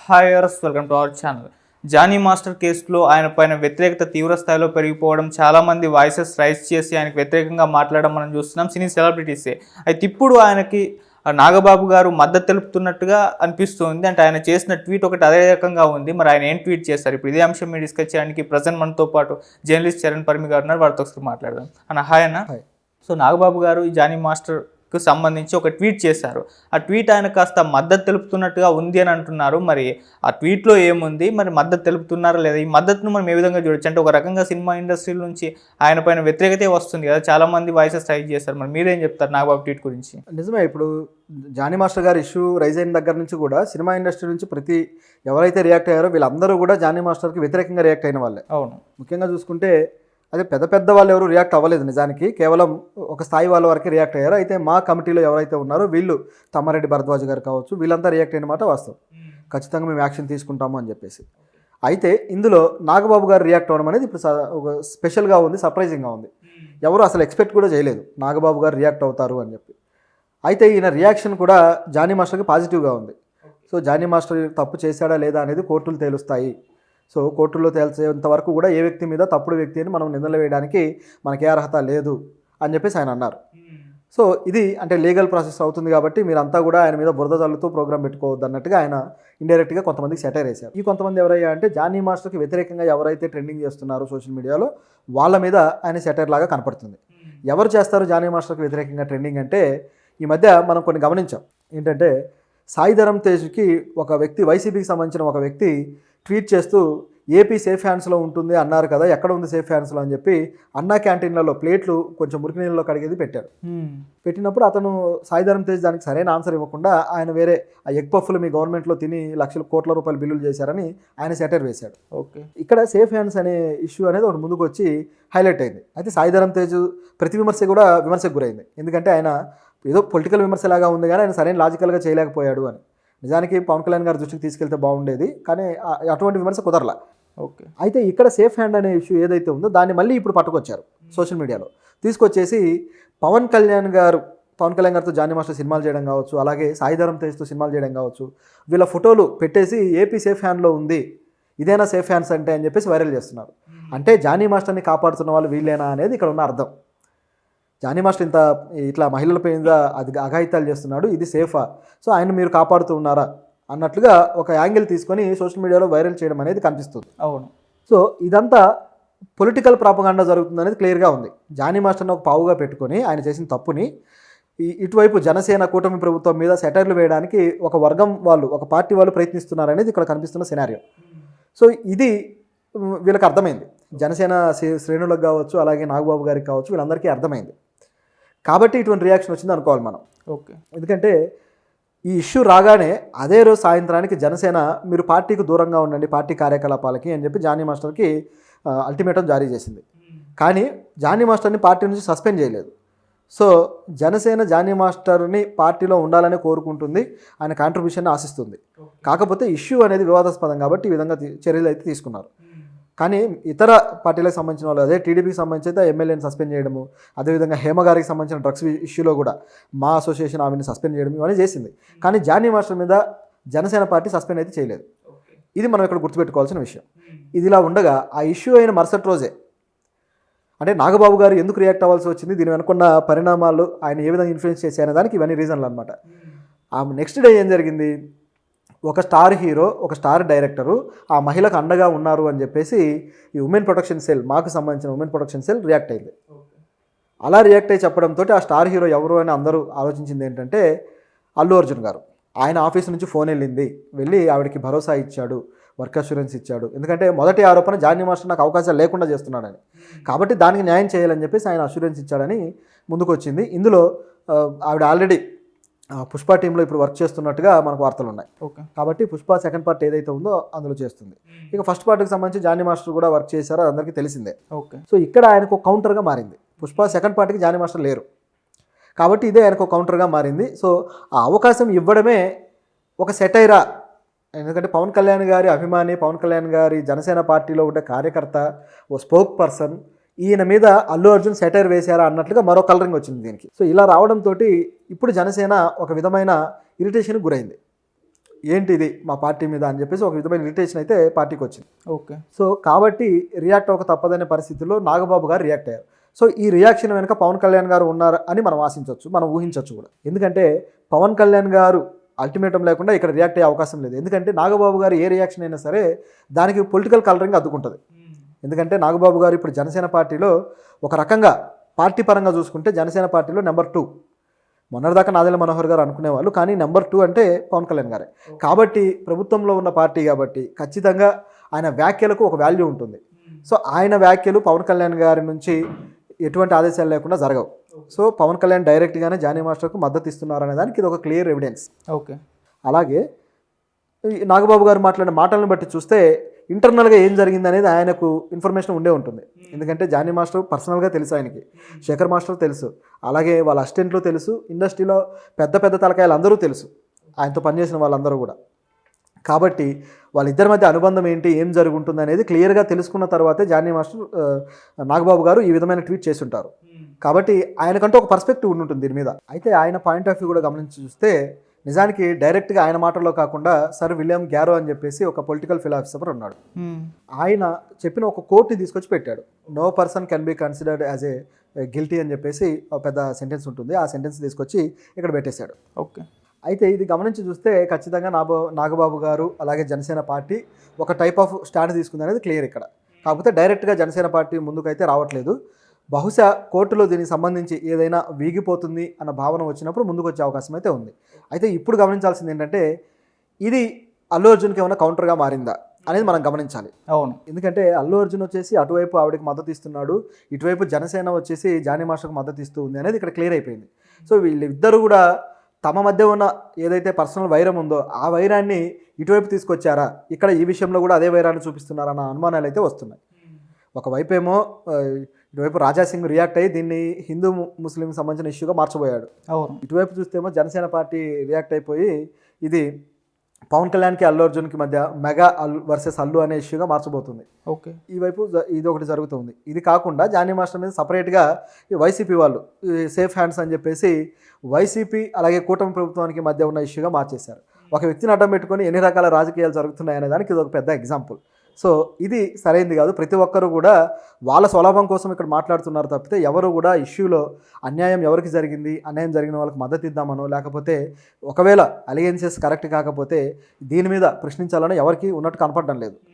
Hi welcome to our channel. Jani Master కేసులో ఆయన పైన వ్యతిరేకత తీవ్ర స్థాయిలో పెరిగిపోవడం, చాలామంది వాయిసెస్ రైజ్ చేసి ఆయనకు వ్యతిరేకంగా మాట్లాడడం మనం చూస్తున్నాం సినీ సెలబ్రిటీసే. అయితే ఇప్పుడు ఆయనకి నాగబాబు గారు మద్దతు తెలుపుతున్నట్టుగా అనిపిస్తుంది. అంటే ఆయన చేసిన ట్వీట్ ఒకటి అదే రకంగా ఉంది. మరి ఆయన ఏం ట్వీట్ చేస్తారు? ఇప్పుడు ఇదే అంశం మీద డిస్కస్ చేయడానికి ప్రజెంట్ మనతో పాటు జర్నలిస్ట్ చరణ్ పర్మి గారు ఉన్నారు. వారితో ఒకసారి మాట్లాడదాం. అన్న హాయ్ అన్న. సో నాగబాబు గారు ఈ జానీ మాస్టర్కు సంబంధించి ఒక ట్వీట్ చేశారు. ఆ ట్వీట్ ఆయన కాస్త మద్దతు తెలుపుతున్నట్టుగా ఉంది అని అంటున్నారు. మరి ఆ ట్వీట్లో ఏముంది, మరి మద్దతు తెలుపుతున్నారా లేదా? ఈ మద్దతును మనం ఏ విధంగా చూడొచ్చు? అంటే ఒక రకంగా సినిమా ఇండస్ట్రీ నుంచి ఆయన పైన వ్యతిరేకతే వస్తుంది కదా, చాలామంది వాయిసెస్ రైజ్ చేస్తారు. మరి మీరేం చెప్తారు నాగబాబు ట్వీట్ గురించి? నిజమే. ఇప్పుడు జానీ మాస్టర్ గారు ఇష్యూ రైజ్ అయిన దగ్గర నుంచి కూడా సినిమా ఇండస్ట్రీ నుంచి ఎవరైతే రియాక్ట్ అయ్యారో వీళ్ళందరూ కూడా జానీ మాస్టర్కి వ్యతిరేకంగా రియాక్ట్ అయిన వాళ్ళే. అవును. ముఖ్యంగా చూసుకుంటే అదే పెద్ద వాళ్ళు ఎవరు రియాక్ట్ అవ్వలేదు. నిజానికి కేవలం ఒక స్థాయి వాళ్ళ వరకే రియాక్ట్ అయ్యారు. అయితే మా కమిటీలో ఎవరైతే ఉన్నారో వీళ్ళు తమ్మారెడ్డి భరద్వాజ్ గారు కావచ్చు, వీళ్ళంతా రియాక్ట్ అయిన మాట వాస్తవం. ఖచ్చితంగా మేము యాక్షన్ తీసుకుంటాము అని చెప్పేసి. అయితే ఇందులో నాగబాబు గారు రియాక్ట్ అవ్వడం అనేది ఇప్పుడు ఒక స్పెషల్గా ఉంది, సర్ప్రైజింగ్గా ఉంది. ఎవరు అసలు ఎక్స్పెక్ట్ కూడా చేయలేదు నాగబాబు గారు రియాక్ట్ అవుతారు అని చెప్పి. అయితే ఈయన రియాక్షన్ కూడా జానీ మాస్టర్కి పాజిటివ్గా ఉంది. సో జానీ మాస్టర్ తప్పు చేశాడా లేదా అనేది కోర్టులు తేలుస్తాయి. సో కోర్టుల్లో తేల్చేంత వరకు కూడా ఏ వ్యక్తి మీద తప్పుడు వ్యక్తి అని మనం నిందలు వేయడానికి మనకి ఏ అర్హత లేదు అని చెప్పేసి ఆయన అన్నారు. సో ఇది అంటే లీగల్ ప్రాసెస్ అవుతుంది కాబట్టి మీరంతా కూడా ఆయన మీద బురద చల్లుతూ ప్రోగ్రామ్ పెట్టుకోవద్దు అన్నట్టుగా ఆయన ఇండైరెక్ట్గా కొంతమందికి సెటైర్ వేశారు. ఈ కొంతమంది ఎవరయ్యా అంటే జానీ మాస్టర్కి వ్యతిరేకంగా ఎవరైతే ట్రెండింగ్ చేస్తున్నారో సోషల్ మీడియాలో వాళ్ళ మీద ఆయన సెటైర్ లాగా కనపడుతుంది. ఎవరు చేస్తారు జానీ మాస్టర్కి వ్యతిరేకంగా ట్రెండింగ్ అంటే ఈ మధ్య మనం కొన్ని గమనించాం. ఏంటంటే సాయి ధరమ్ తేజ్కి ఒక వ్యక్తి, వైసీపీకి సంబంధించిన ఒక వ్యక్తి ట్వీట్ చేస్తూ ఏపీ సేఫ్ హ్యాండ్స్లో ఉంటుంది అన్నారు కదా, ఎక్కడ ఉంది సేఫ్ హ్యాండ్స్లో అని చెప్పి అన్నా క్యాంటీన్లలో ప్లేట్లు కొంచెం మురికి నీళ్ళలో కడిగేది పెట్టారు. పెట్టినప్పుడు అతను సాయి ధరమ్ తేజ్ దానికి సరైన ఆన్సర్ ఇవ్వకుండా ఆయన వేరే ఆ ఎగ్ పఫ్లు మీ గవర్నమెంట్లో తిని లక్షల కోట్ల రూపాయలు బిల్లులు చేశారని ఆయన సెటర్ వేశాడు. ఓకే, ఇక్కడ సేఫ్ హ్యాండ్స్ అనే ఇష్యూ అనేది ఒకటి ముందుకు వచ్చి హైలైట్ అయింది. అయితే సాయి ధరమ్ తేజ్ ప్రతి విమర్శ కూడా విమర్శకు గురైంది. ఎందుకంటే ఆయన ఏదో పొలిటికల్ విమర్శలాగా ఉంది కానీ ఆయన సరైన లాజికల్గా చేయలేకపోయాడు అని. నిజానికి పవన్ కళ్యాణ్ గారి దృష్టికి తీసుకెళ్తే బాగుండేది, కానీ అటువంటి విమర్శ కుదరలా. ఓకే, అయితే ఇక్కడ సేఫ్ హ్యాండ్ అనే ఇష్యూ ఏదైతే ఉందో దాన్ని మళ్ళీ ఇప్పుడు పట్టుకొచ్చారు సోషల్ మీడియాలో. తీసుకొచ్చేసి పవన్ కళ్యాణ్ గారితో జానీ మాస్టర్ సినిమాలు చేయడం కావచ్చు, అలాగే సాయి ధరమ్ తేజ్తో సినిమాలు చేయడం కావచ్చు, వీళ్ళ ఫోటోలు పెట్టేసి ఏపీ సేఫ్ హ్యాండ్లో ఉంది, ఇదేనా సేఫ్ హ్యాండ్స్ అంటే అని చెప్పేసి వైరల్ చేస్తున్నారు. అంటే జానీ మాస్టర్ని కాపాడుతున్న వాళ్ళు వీళ్ళేనా అనేది ఇక్కడ ఉన్న అర్థం. జానీ మాస్టర్ ఇట్లా మహిళలపై అది అఘాయిత్యాలు చేస్తున్నాడు, ఇది సేఫా, సో ఆయన మీరు కాపాడుతూ ఉన్నారా అన్నట్లుగా ఒక యాంగిల్ తీసుకొని సోషల్ మీడియాలో వైరల్ చేయడం అనేది కనిపిస్తుంది. అవును. సో ఇదంతా పొలిటికల్ ప్రాపగాండా జరుగుతుంది అనేది క్లియర్గా ఉంది. జానీ మాస్టర్ని ఒక పావుగా పెట్టుకొని ఆయన చేసిన తప్పుని ఇటువైపు జనసేన కూటమి ప్రభుత్వం మీద సెటైర్లు వేయడానికి ఒక వర్గం వాళ్ళు, ఒక పార్టీ వాళ్ళు ప్రయత్నిస్తున్నారు అనేది ఇక్కడ కనిపిస్తున్న సినారియో. సో ఇది వీళ్ళకి అర్థమైంది, జనసేన శ్రేణులకు కావచ్చు, అలాగే నాగబాబు గారికి కావచ్చు, వీళ్ళందరికీ అర్థమైంది. కాబట్టి ఇటువంటి రియాక్షన్ వచ్చింది అనుకోవాలి మనం. ఓకే, ఎందుకంటే ఈ ఇష్యూ రాగానే అదే రోజు సాయంత్రానికి జనసేన మీరు పార్టీకి దూరంగా ఉండండి, పార్టీ కార్యకలాపాలకి అని చెప్పి జానీ మాస్టర్కి అల్టిమేటం జారీ చేసింది. కానీ జానీ మాస్టర్ని పార్టీ నుంచి సస్పెండ్ చేయలేదు. సో జనసేన జానీ మాస్టర్ని పార్టీలో ఉండాలని కోరుకుంటుంది, ఆయన కాంట్రిబ్యూషన్ ఆశిస్తుంది. కాకపోతే ఇష్యూ అనేది వివాదాస్పదం కాబట్టి ఈ విధంగా చర్యలు అయితే తీసుకున్నారు. కానీ ఇతర పార్టీలకు సంబంధించిన వాళ్ళు, అదే టీడీపీకి సంబంధించి అయితే ఎమ్మెల్యేని సస్పెండ్ చేయడము, అదేవిధంగా హేమ గారికి సంబంధించిన డ్రగ్స్ ఇష్యూలో కూడా మా అసోసియేషన్ ఆమెను సస్పెండ్ చేయడం ఇవన్నీ చేసింది. కానీ జానీ మాస్టర్ మీద జనసేన పార్టీ సస్పెండ్ అయితే చేయలేదు. ఇది మనం ఇక్కడ గుర్తుపెట్టుకోవాల్సిన విషయం. ఇదిలా ఉండగా ఆ ఇష్యూ అయిన మరుసటి రోజే అంటే నాగబాబు గారు ఎందుకు రియాక్ట్ అవ్వాల్సి వచ్చింది, దీని వెనుకున్న పరిణామాలు, ఆయన ఏ విధంగా ఇన్ఫ్లుయెన్స్ చేశాయనే దానికి ఇవన్నీ రీజన్లు అనమాట. ఆ నెక్స్ట్ డే ఏం జరిగింది, ఒక స్టార్ హీరో, ఒక స్టార్ డైరెక్టరు ఆ మహిళకు అండగా ఉన్నారు అని చెప్పేసి ఈ ఉమెన్ ప్రొటెక్షన్ సెల్, మాకు సంబంధించిన ఉమెన్ ప్రొటెక్షన్ సెల్ రియాక్ట్ అయింది. అలా రియాక్ట్ అయ్యి చెప్పడంతో ఆ స్టార్ హీరో ఎవరు అని అందరూ ఆలోచించింది ఏంటంటే అల్లు అర్జున్ గారు. ఆయన ఆఫీస్ నుంచి ఫోన్ వెళ్ళి ఆవిడకి భరోసా ఇచ్చాడు, వర్క్ అష్యూరెన్స్ ఇచ్చాడు. ఎందుకంటే మొదటి ఆరోపణ జానీ మాస్టర్ నాకు అవకాశాలు లేకుండా చేస్తున్నాడని, కాబట్టి దానికి న్యాయం చేయాలని చెప్పేసి ఆయన అష్యూరెన్స్ ఇచ్చాడని ముందుకు వచ్చింది. ఇందులో ఆవిడ ఆల్రెడీ పుష్ప టీంలో ఇప్పుడు వర్క్ చేస్తున్నట్టుగా మనకు వార్తలు ఉన్నాయి. ఓకే, కాబట్టి పుష్ప సెకండ్ పార్ట్ ఏదైతే ఉందో అందులో చేస్తుంది. ఇక ఫస్ట్ పార్ట్కి సంబంధించి జానీ మాస్టర్ కూడా వర్క్ చేశారో అందరికీ తెలిసిందే. ఓకే, సో ఇక్కడ ఆయనకు కౌంటర్గా మారింది. పుష్ప సెకండ్ పార్ట్కి జానీ మాస్టర్ లేరు కాబట్టి ఇదే ఆయనకు కౌంటర్గా మారింది. సో ఆ అవకాశం ఇవ్వడమే ఒక సెటైరా. ఎందుకంటే పవన్ కళ్యాణ్ గారి అభిమాని, పవన్ కళ్యాణ్ గారి జనసేన పార్టీలో ఉండే కార్యకర్త, ఓ స్పోక్ పర్సన్, ఈయన మీద అల్లు అర్జున్ సెటైర్ వేశారా అన్నట్లుగా మరో కలరింగ్ వచ్చింది దీనికి. సో ఇలా రావడంతో ఇప్పుడు జనసేన ఒక విధమైన ఇరిటేషన్కి గురైంది. ఏంటిది మా పార్టీ మీద అని చెప్పేసి ఒక విధమైన ఇరిటేషన్ అయితే పార్టీకి వచ్చింది. ఓకే. సో కాబట్టి రియాక్ట్ అవ్వక తప్పదనే పరిస్థితుల్లో నాగబాబు గారు రియాక్ట్ అయ్యారు. సో ఈ రియాక్షన్ వెనుక పవన్ కళ్యాణ్ గారు ఉన్నారు అని మనం ఆశించవచ్చు, మనం ఊహించవచ్చు కూడా. ఎందుకంటే పవన్ కళ్యాణ్ గారు అల్టిమేటం లేకుండా ఇక్కడ రియాక్ట్ అయ్యే అవకాశం లేదు. ఎందుకంటే నాగబాబు గారు ఏ రియాక్షన్ అయినా సరే దానికి పొలిటికల్ కలరింగ్ అద్దుకుంటుంది. ఎందుకంటే నాగబాబు గారు ఇప్పుడు జనసేన పార్టీలో ఒక రకంగా పార్టీ పరంగా చూసుకుంటే జనసేన పార్టీలో నెంబర్ 2. మొన్నటిదాకా నాదెళ్ల మనోహర్ గారు అనుకునేవాళ్ళు, కానీ నెంబర్ 2 అంటే పవన్ కళ్యాణ్ గారే. కాబట్టి ప్రభుత్వంలో ఉన్న పార్టీ కాబట్టి ఖచ్చితంగా ఆయన వ్యాఖ్యలకు ఒక వాల్యూ ఉంటుంది. సో ఆయన వ్యాఖ్యలు పవన్ కళ్యాణ్ గారి నుంచి ఎటువంటి ఆదేశాలు లేకుండా జరగవు. సో పవన్ కళ్యాణ్ డైరెక్ట్గానే జానీ మాస్టర్కు మద్దతు ఇస్తున్నారు అనే దానికి ఇది ఒక క్లియర్ ఎవిడెన్స్. ఓకే. అలాగే నాగబాబు గారు మాట్లాడిన మాటలను బట్టి చూస్తే ఇంటర్నల్గా ఏం జరిగింది అనేది ఆయనకు ఇన్ఫర్మేషన్ ఉండే ఉంటుంది. ఎందుకంటే జానీ మాస్టర్ పర్సనల్గా తెలుసు ఆయనకి, శేఖర్ మాస్టర్ తెలుసు, అలాగే వాళ్ళ అసిస్టెంట్లు తెలుసు, ఇండస్ట్రీలో పెద్ద పెద్ద తలకాయలు అందరూ తెలుసు, ఆయనతో పనిచేసిన వాళ్ళందరూ కూడా. కాబట్టి వాళ్ళిద్దరి మధ్య అనుబంధం ఏంటి, ఏం జరుగుతుంది అనేది క్లియర్గా తెలుసుకున్న తర్వాతే జానీ మాస్టర్ నాగబాబు గారు ఈ విధమైన ట్వీట్ చేసి ఉంటారు. కాబట్టి ఆయనకంటూ ఒక పర్స్పెక్టివ్ ఉంటుంది దీని మీద. అయితే ఆయన పాయింట్ ఆఫ్ వ్యూ కూడా గమనించి చూస్తే నిజానికి డైరెక్ట్గా ఆయన మాటల్లో కాకుండా సర్ విలియం గ్యారో అని చెప్పేసి ఒక పొలిటికల్ ఫిలాసఫర్ ఉన్నాడు. ఆయన చెప్పిన ఒక కోట్ని తీసుకొచ్చి పెట్టాడు. No person can be considered as a guilty అని చెప్పేసి ఒక పెద్ద సెంటెన్స్ ఉంటుంది. ఆ సెంటెన్స్ తీసుకొచ్చి ఇక్కడ పెట్టేశాడు. ఓకే. అయితే ఇది గమనించి చూస్తే ఖచ్చితంగా నాగబాబు గారు అలాగే జనసేన పార్టీ ఒక టైప్ ఆఫ్ స్టాండ్ తీసుకుంది అనేది క్లియర్ ఇక్కడ. కాకపోతే డైరెక్ట్గా జనసేన పార్టీ ముందుకైతే రావట్లేదు. బహుశా కోర్టులో దీనికి సంబంధించి ఏదైనా వీగిపోతుంది అన్న భావన వచ్చినప్పుడు ముందుకు వచ్చే అవకాశం అయితే ఉంది. అయితే ఇప్పుడు గమనించాల్సింది ఏంటంటే ఇది అల్లు అర్జున్కి ఏమైనా కౌంటర్గా మారిందా అనేది మనం గమనించాలి. అవును. ఎందుకంటే అల్లు అర్జున్ వచ్చేసి అటువైపు ఆవిడకి మద్దతు ఇస్తున్నాడు, ఇటువైపు జనసేన వచ్చేసి జానీ మాస్టర్కి మద్దతు ఇస్తూ ఉంది అనేది ఇక్కడ క్లియర్ అయిపోయింది. సో వీళ్ళిద్దరూ కూడా తమ మధ్య ఉన్న ఏదైతే పర్సనల్ వైరం ఉందో ఆ వైరాన్ని ఇటువైపు తీసుకొచ్చారా, ఇక్కడ ఈ విషయంలో కూడా అదే వైరాన్ని చూపిస్తున్నారన్న అనుమానాలు అయితే వస్తున్నాయి. ఒకవైపు ఏమో ఇటువైపు రాజాసింగ్ రియాక్ట్ అయ్యి దీన్ని హిందూ ముస్లిం సంబంధించిన ఇష్యూగా మార్చబోయాడు. అవును. ఇటువైపు చూస్తేమో జనసేన పార్టీ రియాక్ట్ అయిపోయి ఇది పవన్ కళ్యాణ్కి అల్లు అర్జున్కి మధ్య మెగా అల్లు వర్సెస్ అల్లు అనే ఇష్యూగా మార్చబోతుంది. ఓకే. ఈ వైపు ఇది ఒకటి జరుగుతుంది. ఇది కాకుండా జానీ మాస్టర్ మీద సపరేట్గా వైసీపీ వాళ్ళు సేఫ్ హ్యాండ్స్ అని చెప్పేసి వైసీపీ అలాగే కూటమి ప్రభుత్వానికి మధ్య ఉన్న ఇష్యూగా మార్చేశారు. ఒక వ్యక్తిని అడ్డం పెట్టుకొని ఎన్ని రకాల రాజకీయాలు జరుగుతున్నాయనే దానికి ఇది ఒక పెద్ద ఎగ్జాంపుల్. సో ఇది సరైనది కాదు. ప్రతి ఒక్కరు కూడా వాళ్ళ స్వలాభం కోసం ఇక్కడ మాట్లాడుతున్నారు తప్పితే ఎవరు కూడా ఇష్యూలో అన్యాయం ఎవరికి జరిగింది, అన్యాయం జరిగిన వాళ్ళకి మద్దతు ఇద్దామనో లేకపోతే ఒకవేళ అలిగెన్సెస్ కరెక్ట్ కాకపోతే దీని మీద ప్రశ్నించాలని ఎవరికి ఉన్నట్టు కనపడడం లేదు.